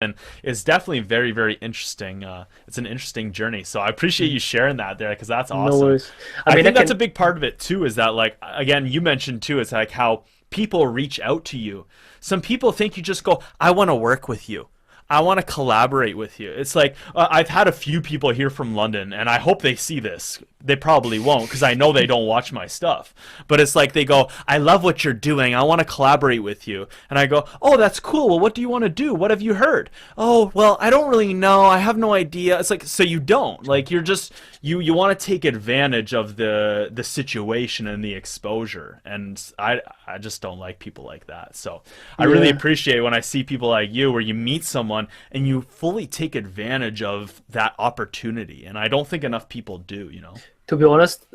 and it's definitely very, very interesting. It's an interesting journey. So I appreciate you sharing that there because that's No awesome. worries. I I mean, I think that's a can. big part of it too. Is that like again, you mentioned too. It's like how people reach out to you. Some people think you just go, "I want to work with you." I want to collaborate with you. It's like I've had a few people here from London, and I hope they see this. They probably won't because I know they don't watch my stuff. But it's like they go, I love what you're doing. I want to collaborate with you. And I go, oh, that's cool. Well, what do you want to do? What have you heard? Oh, well, I don't really know. I have no idea. It's like, so you don't. Like you're just you want to take advantage of the situation and the exposure. And I just don't like people like that. So I really Yeah. appreciate when I see people like you where you meet someone and you fully take advantage of that opportunity. And I don't think enough people do, you know? To be honest,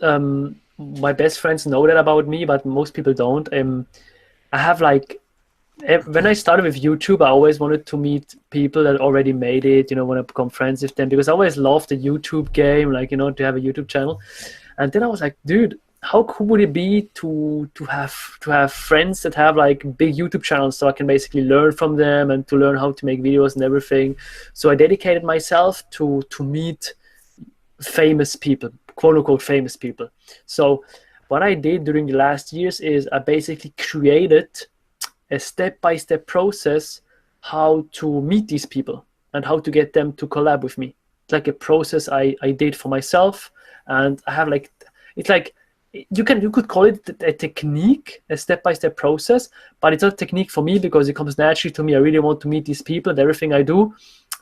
my best friends know that about me, but most people don't. I have like when I started with YouTube, I always wanted to meet people that already made it, want to become friends with them because I always loved the YouTube game, like, to have a YouTube channel. And then I was like, dude, how cool would it be to have friends that have like big YouTube channels so I can basically learn from them and to learn how to make videos and everything. So I dedicated myself to meet famous people, quote unquote famous people. So what I did during the last years is I basically created a step-by-step process how to meet these people and how to get them to collab with me. It's like a process I did for myself, and I have like it's like you could call it a technique, a step-by-step process, but it's not a technique for me because it comes naturally to me. I really want to meet these people, and everything I do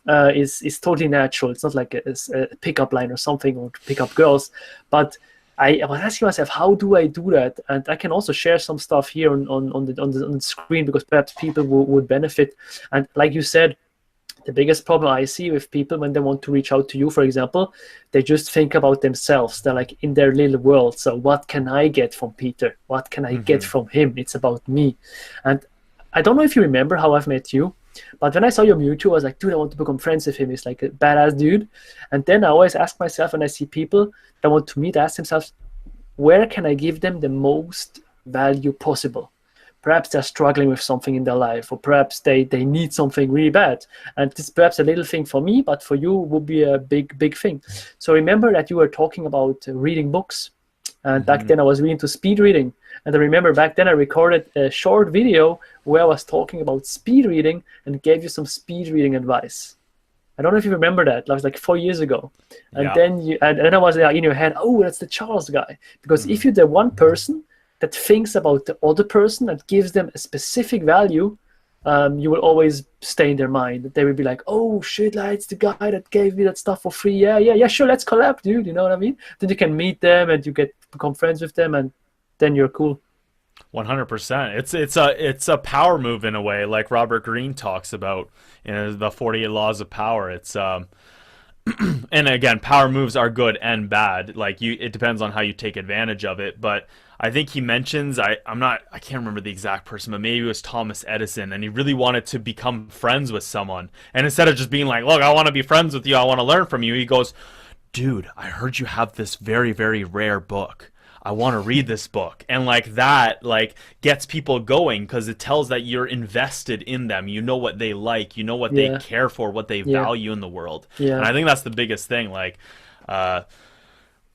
is totally natural. It's not like a pickup line or something or to pick up girls, but I was asking myself, how do I do that? And I can also share some stuff here on the screen because perhaps people would benefit. And like you said, the biggest problem I see with people when they want to reach out to you, for example, they just think about themselves. They're like in their little world. So what can I get from Peter? What can I get Mm-hmm. from him? It's about me. And I don't know if you remember how I've met you, but when I saw your Mewtwo, I was like, dude, I want to become friends with him. He's like a badass dude. And then I always ask myself when I see people that want to meet, ask themselves, where can I give them the most value possible? Perhaps they're struggling with something in their life, or perhaps they need something really bad. And this perhaps a little thing for me, but for you would be a big, big thing. So remember that you were talking about reading books. And back Mm-hmm. then I was really into speed reading. And I remember back then I recorded a short video where I was talking about speed reading and gave you some speed reading advice. I don't know if you remember that. That was like 4 years ago. And Yeah. then I was in your head, oh, that's the Charles guy. Because Mm-hmm. if you're the one person that thinks about the other person and gives them a specific value, you will always stay in their mind. They will be like, oh shit, like, it's the guy that gave me that stuff for free. Yeah, yeah, yeah, sure, let's collab, dude. You know what I mean? Then you can meet them and you get become friends with them, and then you're cool. 100%. It's a power move in a way, like Robert Greene talks about in the 48 Laws of Power. It's and again, power moves are good and bad. Like you, it depends on how you take advantage of it. But I think he mentions I can't remember the exact person, but maybe it was Thomas Edison, and he really wanted to become friends with someone. And instead of just being like, "Look, I want to be friends with you. I want to learn from you," he goes, dude, I heard you have this very, very rare book. I want to read this book. And like that, like gets people going because it tells that you're invested in them. You know what they like, you know what they Yeah, care for, what they yeah, value in the world. And yeah, I think that's the biggest thing. Like, uh,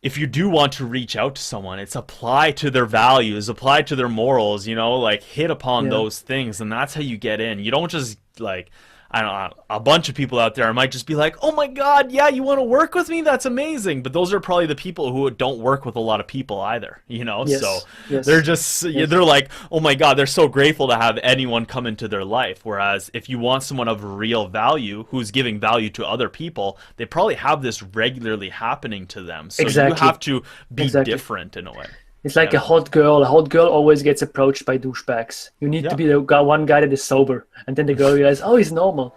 if you do want to reach out to someone, it's apply to their values, apply to their morals, like hit upon yeah. those things. And that's how you get in. You don't just like, I don't know, a bunch of people out there might just be like, oh my God, yeah, you want to work with me? That's amazing. But those are probably the people who don't work with a lot of people either. So Yes, they're yes, just, yes. they're like, oh my God, they're so grateful to have anyone come into their life. Whereas if you want someone of real value who's giving value to other people, they probably have this regularly happening to them. So you have Exactly, to be exactly. different in a way. It's like a Yeah. hot girl. A hot girl always gets approached by douchebags. You need to Yeah. be the one guy that is sober, and then the girl realizes, oh, he's normal.